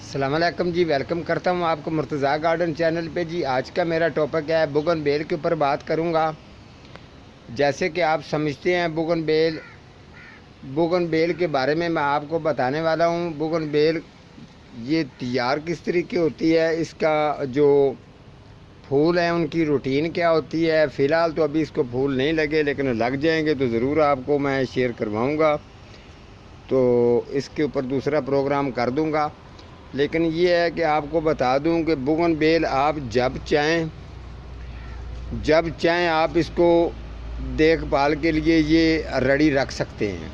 अस्सलाम वालेकुम जी। वेलकम करता हूँ आपको मुर्तज़ा गार्डन चैनल पे जी। आज का मेरा टॉपिक है बोगनवेल के ऊपर बात करूँगा। जैसे कि आप समझते हैं बोगनवेल के बारे में मैं आपको बताने वाला हूँ। बोगनवेल ये तैयार किस तरीके होती है, इसका जो फूल हैं उनकी रूटीन क्या होती है। फ़िलहाल तो अभी इसको फूल नहीं लगे, लेकिन लग जाएंगे तो ज़रूर आपको मैं शेयर करवाऊँगा, तो इसके ऊपर दूसरा प्रोग्राम कर दूँगा। लेकिन ये है कि आपको बता दूं कि बोगनवेल आप जब चाहें आप इसको देखभाल के लिए ये रेडी रख सकते हैं।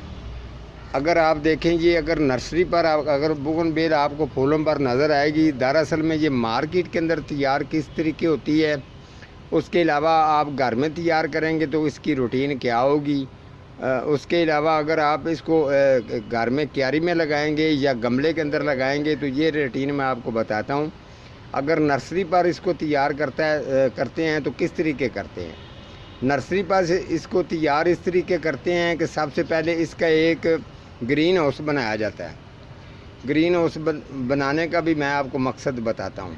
अगर आप देखें, ये अगर नर्सरी पर अगर बोगनवेल आपको फूलों पर नज़र आएगी, दरअसल में ये मार्केट के अंदर तैयार किस तरीके होती है। उसके अलावा आप घर में तैयार करेंगे तो इसकी रूटीन क्या होगी। उसके अलावा अगर आप इसको घर में क्यारी में लगाएंगे या गमले के अंदर लगाएंगे तो ये रूटीन मैं आपको बताता हूँ। अगर नर्सरी पर इसको तैयार करते हैं तो किस तरीके करते हैं। नर्सरी पर इसको तैयार इस तरीके करते हैं कि सबसे पहले इसका एक ग्रीन हाउस बनाया जाता है। ग्रीन हाउस बनाने का भी मैं आपको मकसद बताता हूँ।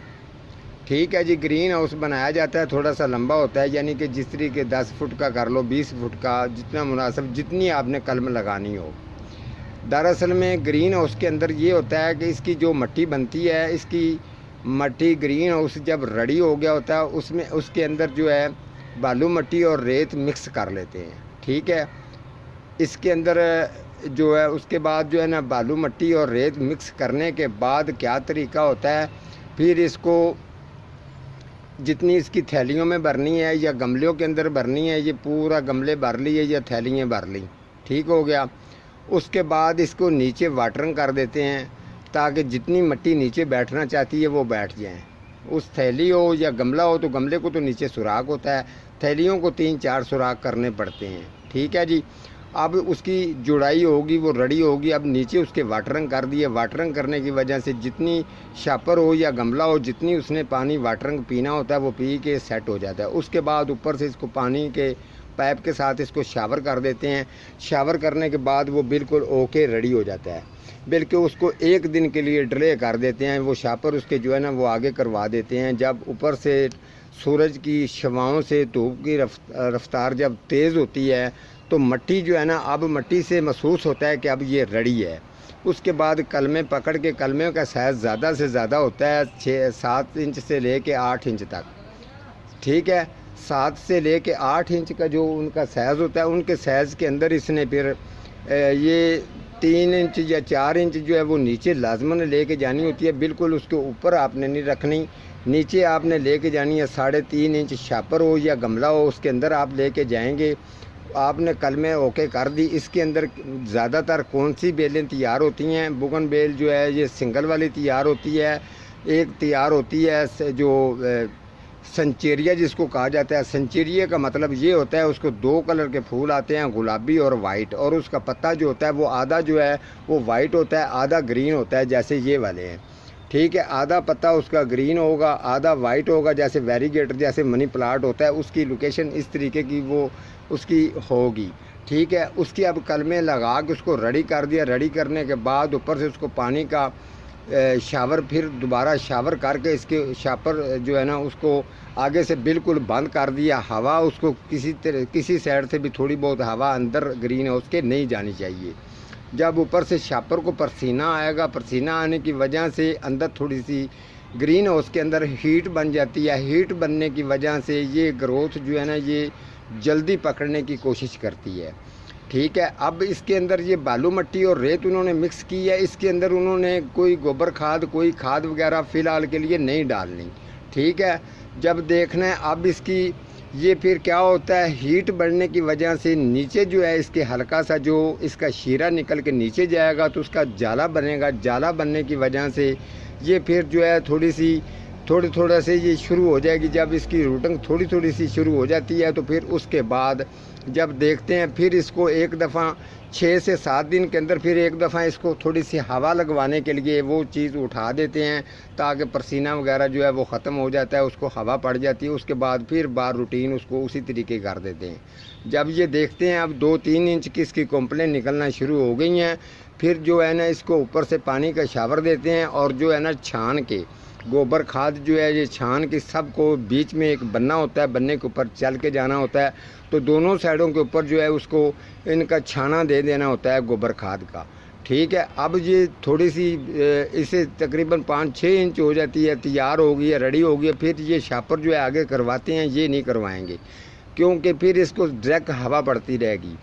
ठीक है जी। ग्रीन हाउस बनाया जाता है, थोड़ा सा लंबा होता है, यानी कि जिस तरीके 10 फुट का कर लो, 20 फुट का, जितना मुनासिब, जितनी आपने कलम लगानी हो। दरअसल में ग्रीन हाउस के अंदर ये होता है कि इसकी जो मट्टी बनती है, इसकी मट्टी ग्रीन हाउस जब रेडी हो गया होता है उसमें उसके अंदर जो है बालू मट्टी और रेत मिक्स कर लेते हैं। ठीक है। इसके अंदर जो है उसके बाद जो है ना बालू मट्टी और रेत मिक्स करने के बाद क्या तरीका होता है, फिर इसको जितनी इसकी थैलियों में भरनी है या गमलों के अंदर भरनी है, ये पूरा गमले भर लिए या थैलियाँ भर ली, ठीक हो गया। उसके बाद इसको नीचे वाटरिंग कर देते हैं ताकि जितनी मिट्टी नीचे बैठना चाहती है वो बैठ जाए। उस थैली हो या गमला हो, तो गमले को तो नीचे सुराख होता है, थैलियों को 3-4 सुराख करने पड़ते हैं। ठीक है जी। अब उसकी जुड़ाई होगी, वो रेडी होगी। अब नीचे उसके वाटरिंग कर दिए। वाटरिंग करने की वजह से जितनी शापर हो या गमला हो, जितनी उसने पानी वाटरिंग पीना होता है वो पी के सेट हो जाता है। उसके बाद ऊपर से इसको पानी के पाइप के साथ इसको शावर कर देते हैं। शावर करने के बाद वो बिल्कुल ओके रेडी हो जाता है। बिल्कुल उसको 1 दिन के लिए डिले कर देते हैं। वो शापर उसके जो है ना वो आगे करवा देते हैं। जब ऊपर से सूरज की शवाओं से धूप की रफ्तार जब तेज़ होती है तो मट्टी जो है ना, अब मट्टी से महसूस होता है कि अब ये रेडी है। उसके बाद कलमे पकड़ के, कलमे का साइज़ ज़्यादा से ज़्यादा होता है 6-7 इंच से लेके 8 इंच तक। ठीक है। 7 से लेके 8 इंच का जो उनका साइज़ होता है, उनके साइज़ के अंदर इसने फिर ये 3 इंच या 4 इंच जो है वो नीचे लाजमन लेके जानी होती है। बिल्कुल उसके ऊपर आपने नहीं रखनी, नीचे आपने लेके जानी है। 3.5 इंच शापर हो या गमला हो, उसके अंदर आप लेके जाएंगे। आपने कलमे ओके कर दी। इसके अंदर ज़्यादातर कौन सी बेलें तैयार होती हैं, बोगनवेल जो है ये सिंगल वाली तैयार होती है। एक तैयार होती है जो संचेरिया जिसको कहा जाता है। संचेरिया का मतलब ये होता है उसको 2 कलर के फूल आते हैं, गुलाबी और वाइट, और उसका पत्ता जो होता है वो आधा जो है वो वाइट होता है, आधा ग्रीन होता है, जैसे ये वाले हैं। ठीक है। आधा पत्ता उसका ग्रीन होगा, आधा वाइट होगा, जैसे वेरीगेटर, जैसे मनी प्लांट होता है, उसकी लोकेशन इस तरीके की वो उसकी होगी। ठीक है। उसकी अब कलमे लगा के उसको रेडी कर दिया। रेडी करने के बाद ऊपर से उसको पानी का शावर, फिर दोबारा शावर करके इसके शापर जो है ना उसको आगे से बिल्कुल बंद कर दिया। हवा उसको किसी साइड से भी थोड़ी बहुत हवा अंदर ग्रीन हाउस के नहीं जानी चाहिए। जब ऊपर से शापर को पसीना आएगा, पसीना आने की वजह से अंदर थोड़ी सी ग्रीन हाउस के अंदर हीट बन जाती है। हीट बनने की वजह से ये ग्रोथ जो है ना ये जल्दी पकड़ने की कोशिश करती है। ठीक है। अब इसके अंदर ये बालू मट्टी और रेत उन्होंने मिक्स की है। इसके अंदर उन्होंने कोई गोबर खाद, कोई खाद वगैरह फ़िलहाल के लिए नहीं डालनी। ठीक है। जब देखना है अब इसकी ये फिर क्या होता है, हीट बढ़ने की वजह से नीचे जो है इसके हल्का सा जो इसका शीरा निकल के नीचे जाएगा तो उसका जाला बनेगा। जाला बनने की वजह से ये फिर जो है थोड़ा से ये शुरू हो जाएगी। जब इसकी रूटिंग थोड़ी सी शुरू हो जाती है तो फिर उसके बाद जब देखते हैं, फिर इसको एक दफ़ा 6 से 7 दिन के अंदर फिर एक दफ़ा इसको थोड़ी सी हवा लगवाने के लिए वो चीज़ उठा देते हैं ताकि पसीना वगैरह जो है वो ख़त्म हो जाता है, उसको हवा पड़ जाती है। उसके बाद फिर बार रूटीन उसको उसी तरीके कर देते हैं। जब ये देखते हैं अब 2-3 इंच की इसकी कंप्लेन निकलना शुरू हो गई हैं, फिर जो है ना इसको ऊपर से पानी का शावर देते हैं और जो है ना छान के गोबर खाद जो है ये छान के सबको बीच में एक बन्ना होता है, बन्ने के ऊपर चल के जाना होता है। तो दोनों साइडों के ऊपर जो है उसको इनका छाना दे देना होता है गोबर खाद का। ठीक है, अब ये थोड़ी सी इसे तकरीबन 5-6 इंच हो जाती है, तैयार हो गई है, रेडी हो गई है। फिर ये शापर जो है आगे करवाते हैं, ये नहीं करवाएंगे क्योंकि फिर इसको डायरेक्ट हवा पड़ती रहेगी।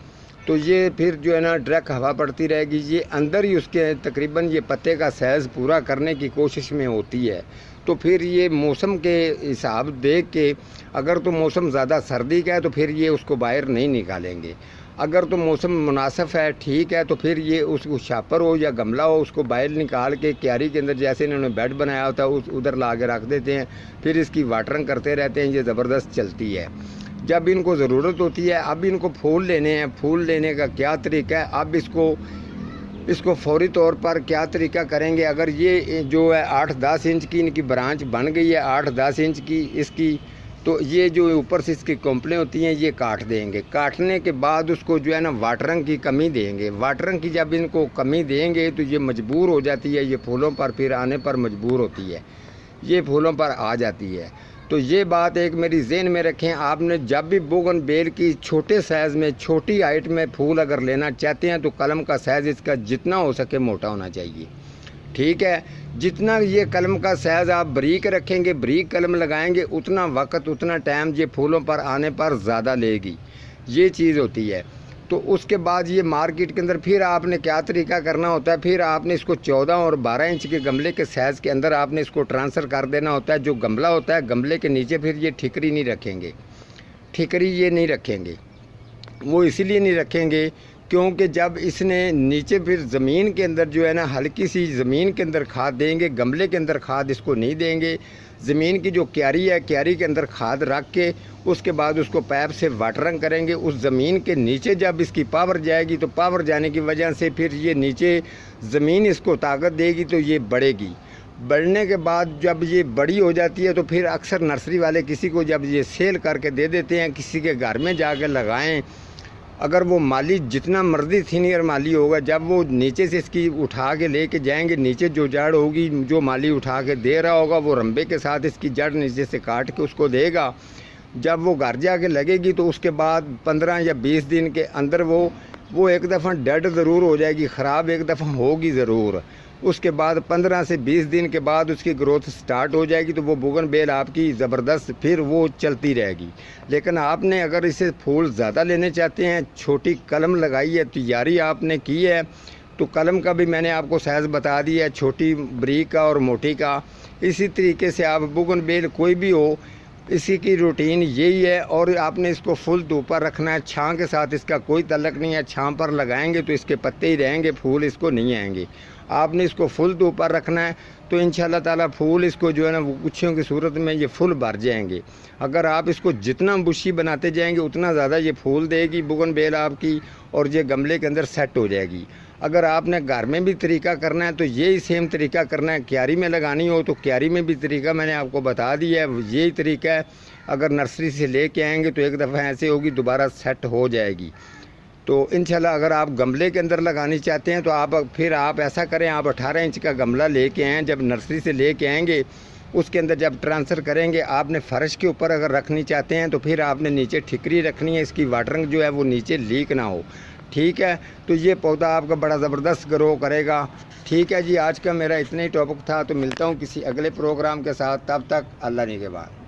तो ये फिर जो है ना डायरेक्ट हवा पड़ती रहेगी, ये अंदर ही उसके तकरीबन ये पत्ते का साइज़ पूरा करने की कोशिश में होती है। तो फिर ये मौसम के हिसाब देख के, अगर तो मौसम ज़्यादा सर्दी का है तो फिर ये उसको बाहर नहीं निकालेंगे। अगर तो मौसम मुनासिब है, ठीक है, तो फिर ये उसको शापर हो या गमला हो उसको बाहर निकाल के क्यारी के अंदर जैसे इन्होंने बेड बनाया होता है उस उधर ला के रख देते हैं। फिर इसकी वाटरिंग करते रहते हैं, ये ज़बरदस्त चलती है। जब इनको ज़रूरत होती है, अब इनको फूल लेने हैं, फूल लेने का क्या तरीका है, अब इसको फौरी तौर पर क्या तरीका करेंगे। अगर ये जो है 8-10 इंच की इनकी ब्रांच बन गई है, 8-10 इंच की इसकी, तो ये जो ऊपर से इसकी कोंपलें होती हैं ये काट देंगे। काटने के बाद उसको जो है ना वाटरिंग की कमी देंगे। वाटरिंग की जब इनको कमी देंगे तो ये मजबूर हो जाती है, ये फूलों पर फिर आने पर मजबूर होती है, ये फूलों पर आ जाती है। तो ये बात एक मेरी ज़हन में रखें, आपने जब भी बोगनवेल की छोटे साइज़ में छोटी हाइट में फूल अगर लेना चाहते हैं तो कलम का साइज़ इसका जितना हो सके मोटा होना चाहिए। ठीक है, जितना ये कलम का साइज़ आप बारीक रखेंगे, बारीक कलम लगाएंगे, उतना वक्त उतना टाइम ये फूलों पर आने पर ज़्यादा लेगी, ये चीज़ होती है। तो उसके बाद ये मार्केट के अंदर फिर आपने क्या तरीका करना होता है, फिर आपने इसको 14 और 12 इंच के गमले के साइज़ के अंदर आपने इसको ट्रांसफ़र कर देना होता है। जो गमला होता है, गमले के नीचे फिर ये ठिकरी नहीं रखेंगे, ठिकरी ये नहीं रखेंगे। वो इसीलिए नहीं रखेंगे क्योंकि जब इसने नीचे फिर ज़मीन के अंदर जो है ना हल्की सी ज़मीन के अंदर खाद देंगे, गमले के अंदर खाद इसको नहीं देंगे। ज़मीन की जो क्यारी है, क्यारी के अंदर खाद रख के उसके बाद उसको पाइप से वाटरिंग करेंगे। उस ज़मीन के नीचे जब इसकी पावर जाएगी तो पावर जाने की वजह से फिर ये नीचे ज़मीन इसको ताकत देगी तो ये बढ़ेगी। बढ़ने के बाद जब ये बड़ी हो जाती है तो फिर अक्सर नर्सरी वाले किसी को जब ये सेल करके दे देते हैं, किसी के घर में जाकर लगाएं। अगर वो माली जितना मर्जी सीनियर माली होगा, जब वो नीचे से इसकी उठा के लेके जाएंगे, नीचे जो जड़ होगी जो माली उठा के दे रहा होगा वो रंबे के साथ इसकी जड़ नीचे से काट के उसको देगा। जब वो घर जाके लगेगी तो उसके बाद 15 या 20 दिन के अंदर वो एक दफ़ा डेड ज़रूर हो जाएगी, ख़राब एक दफ़ा होगी ज़रूर। उसके बाद 15 से 20 दिन के बाद उसकी ग्रोथ स्टार्ट हो जाएगी तो वो बोगनवेल आपकी ज़बरदस्त फिर वो चलती रहेगी। लेकिन आपने अगर इसे फूल ज़्यादा लेने चाहते हैं, छोटी कलम लगाई है, तैयारी आपने की है, तो कलम का भी मैंने आपको साइज़ बता दिया है, छोटी बारीक का और मोटी का। इसी तरीके से आप बोगनवेल कोई भी हो, इसी की रूटीन यही है। और आपने इसको फुल धूप पर रखना है, छां के साथ इसका कोई तल्लक नहीं है। छां पर लगाएंगे तो इसके पत्ते ही रहेंगे, फूल इसको नहीं आएंगे। आपने इसको फुल धूप पर रखना है तो इंशाल्लाह ताला फूल इसको जो है ना वो गुच्छियों की सूरत में ये फुल भर जाएंगे। अगर आप इसको जितना बुशी बनाते जाएंगे उतना ज़्यादा ये फूल देगी बोगनवेल आपकी, और ये गमले के अंदर सेट हो जाएगी। अगर आपने घर में भी तरीका करना है तो यही सेम तरीका करना है। क्यारी में लगानी हो तो क्यारी में भी तरीका मैंने आपको बता दिया है, यही तरीका है। अगर नर्सरी से लेके आएंगे तो एक दफ़ा ऐसे होगी, दोबारा सेट हो जाएगी। तो इंशाल्लाह अगर आप गमले के अंदर लगानी चाहते हैं तो आप ऐसा करें, आप 18 इंच का गमला लेके आएँ। जब नर्सरी से लेके आएंगे उसके अंदर जब ट्रांसफ़र करेंगे, आपने फ़र्श के ऊपर अगर रखनी चाहते हैं तो फिर आपने नीचे ठिकरी रखनी है, इसकी वाटरिंग जो है वो नीचे लीक ना हो। ठीक है, तो ये पौधा आपका बड़ा ज़बरदस्त ग्रो करेगा। ठीक है जी, आज का मेरा इतना ही टॉपिक था। तो मिलता हूँ किसी अगले प्रोग्राम के साथ, तब तक अल्लाह निगहबान।